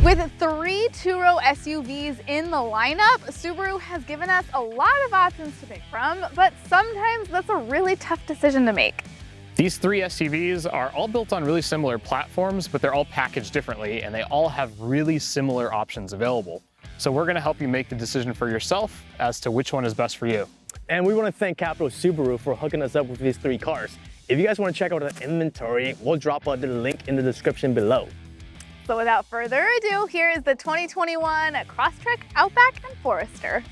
With 3 two-row SUVs in the lineup, Subaru has given us a lot of options to pick from, but sometimes that's a really tough decision to make. These 3 SUVs are all built on really similar platforms, but they're all packaged differently and they all have really similar options available. So we're gonna help you make the decision for yourself as to which one is best for you. And we want to thank Capital Subaru for hooking us up with these 3 cars. If you guys want to check out the inventory, we'll drop the link in the description below. So without further ado, here is the 2021 Crosstrek, Outback, and Forester.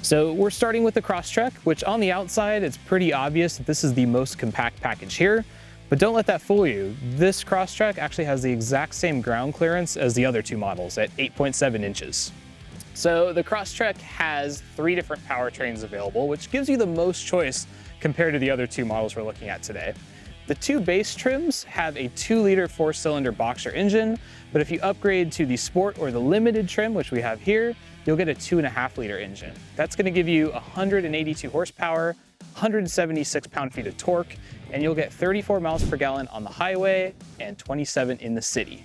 So we're starting with the Crosstrek, which on the outside, it's pretty obvious that this is the most compact package here, but don't let that fool you. This Crosstrek actually has the exact same ground clearance as the other 2 models at 8.7 inches. So the Crosstrek has 3 different powertrains available, which gives you the most choice compared to the other 2 models we're looking at today. The 2 base trims have a 2-liter 4-cylinder boxer engine, but if you upgrade to the Sport or the Limited trim, which we have here, you'll get a 2.5-liter engine. That's going to give you 182 horsepower, 176 pound-feet of torque, and you'll get 34 miles per gallon on the highway and 27 in the city.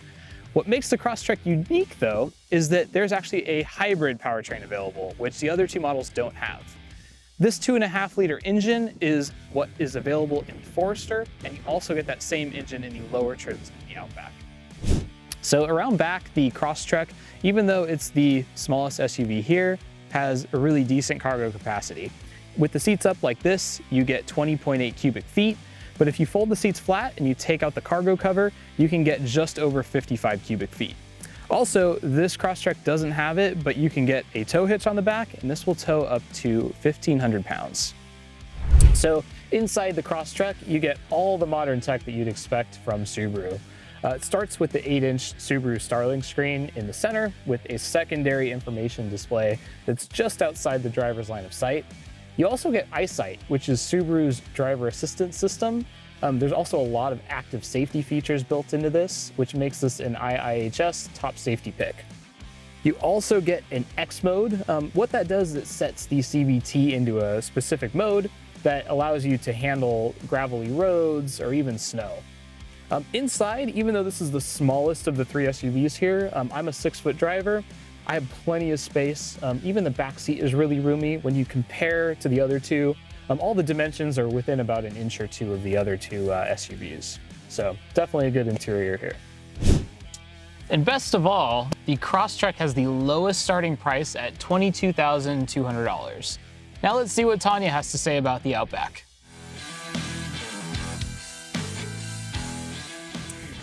What makes the Crosstrek unique, though, is that there's actually a hybrid powertrain available, which the other 2 models don't have. This 2.5-liter engine is what is available in the Forester, and you also get that same engine in the lower trims in the Outback. So around back, the Crosstrek, even though it's the smallest SUV here, has a really decent cargo capacity. With the seats up like this, you get 20.8 cubic feet, but if you fold the seats flat and you take out the cargo cover, you can get just over 55 cubic feet. Also, this Crosstrek doesn't have it, but you can get a tow hitch on the back, and this will tow up to 1,500 pounds. So inside the Crosstrek, you get all the modern tech that you'd expect from Subaru. It starts with the 8-inch Subaru Starlink screen in the center with a secondary information display that's just outside the driver's line of sight. You also get Eyesight, which is Subaru's driver assistance system. There's also a lot of active safety features built into this, which makes this an IIHS top safety pick. You also get an X mode. What that does is it sets the CVT into a specific mode that allows you to handle gravelly roads or even snow. Inside, even though this is the smallest of the 3 SUVs here, I'm a 6-foot driver. I have plenty of space. Even the back seat is really roomy. When you compare to the other 2, all the dimensions are within about 1 inch or 2 of the other 2 SUVs. So definitely a good interior here. And best of all, the Crosstrek has the lowest starting price at $22,200. Now let's see what Tanya has to say about the Outback.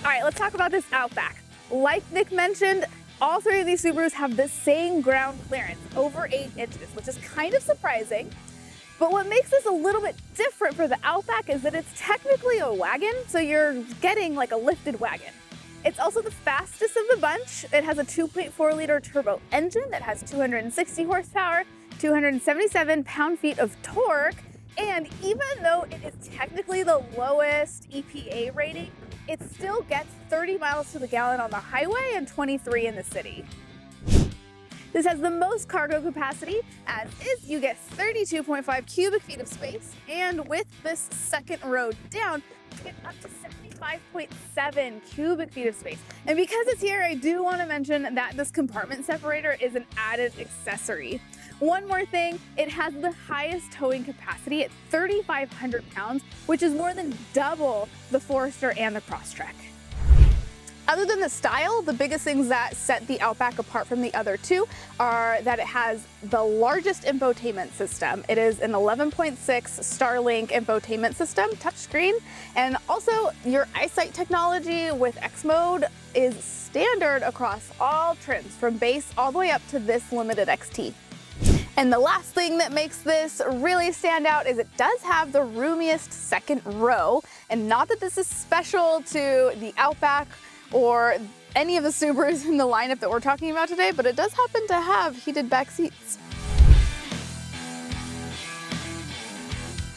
All right, let's talk about this Outback. Like Nick mentioned, all 3 of these Subarus have the same ground clearance, over 8 inches, which is kind of surprising. But what makes this a little bit different for the Outback is that it's technically a wagon, so you're getting like a lifted wagon. It's also the fastest of the bunch. It has a 2.4-liter turbo engine that has 260 horsepower, 277 pound-feet of torque, and even though it is technically the lowest EPA rating, it still gets 30 miles to the gallon on the highway and 23 in the city. This has the most cargo capacity, as is you get 32.5 cubic feet of space, and with this second row down, you get up to 75.7 cubic feet of space. And because it's here, I do want to mention that this compartment separator is an added accessory. One more thing, it has the highest towing capacity at 3,500 pounds, which is more than double the Forester and the Crosstrek. Other than the style, the biggest things that set the Outback apart from the other 2 are that it has the largest infotainment system. It is an 11.6 Starlink infotainment system, touchscreen, and also your Eyesight technology with X mode is standard across all trims, from base all the way up to this Limited XT. And the last thing that makes this really stand out is it does have the roomiest second row, and not that this is special to the Outback or any of the Subarus in the lineup that we're talking about today, but it does happen to have heated back seats.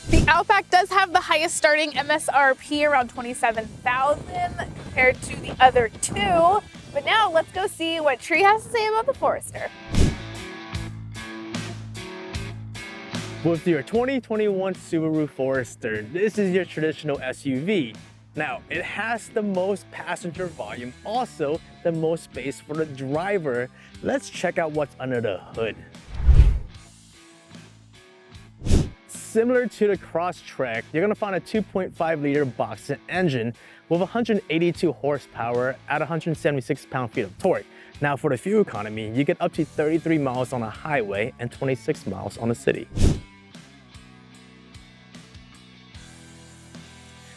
The Outback does have the highest starting MSRP, around $27,000 compared to the other 2. But now let's go see what Tree has to say about the Forester. With your 2021 Subaru Forester, this is your traditional SUV. Now, it has the most passenger volume, also the most space for the driver. Let's check out what's under the hood. Similar to the Crosstrek, you're gonna find a 2.5-liter boxer engine with 182 horsepower at 176 pound-feet of torque. Now, for the fuel economy, you get up to 33 miles on a highway and 26 miles on the city.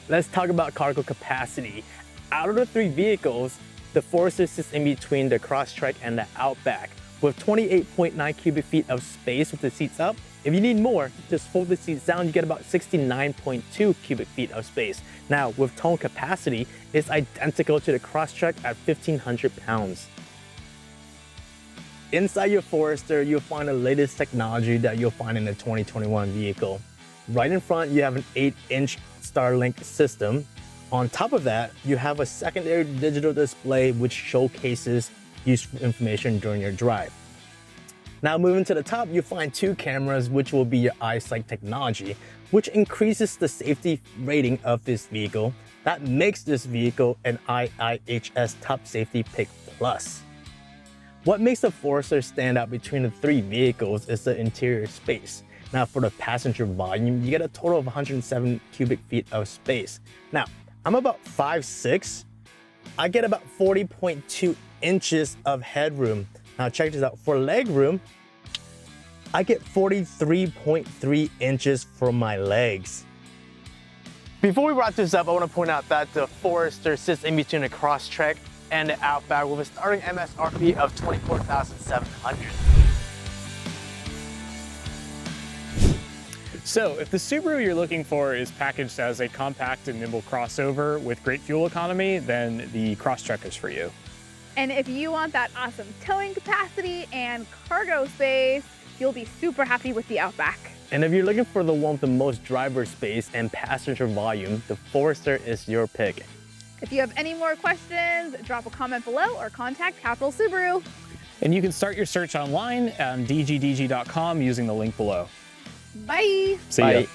Let's talk about cargo capacity. Out of the three vehicles, the Forester sits in between the Crosstrek and the Outback with 28.9 cubic feet of space with the seats up. If you need more, just fold the seats down, you get about 69.2 cubic feet of space. Now, with towing capacity, it's identical to the Crosstrek at 1,500 pounds. Inside your Forester, you'll find the latest technology that you'll find in the 2021 vehicle. Right in front, you have an 8-inch Starlink system. On top of that, you have a secondary digital display which showcases useful information during your drive. Now moving to the top, you'll find two cameras which will be your Eyesight technology, which increases the safety rating of this vehicle. That makes this vehicle an IIHS Top Safety Pick Plus. What makes the Forester stand out between the three vehicles is the interior space. Now for the passenger volume, you get a total of 107 cubic feet of space. Now, I'm about 5'6". I get about 40.2 inches of headroom. Now check this out, for leg room, I get 43.3 inches for my legs. Before we wrap this up, I want to point out that the Forester sits in between the Crosstrek and the Outback with a starting MSRP of $24,700. So if the Subaru you're looking for is packaged as a compact and nimble crossover with great fuel economy, then the Crosstrek is for you. And if you want that awesome towing capacity and cargo space, you'll be super happy with the Outback. And if you're looking for the one with the most driver space and passenger volume, the Forester is your pick. If you have any more questions, drop a comment below or contact Capital Subaru. And you can start your search online on dgdg.com using the link below. Bye. See ya. Bye.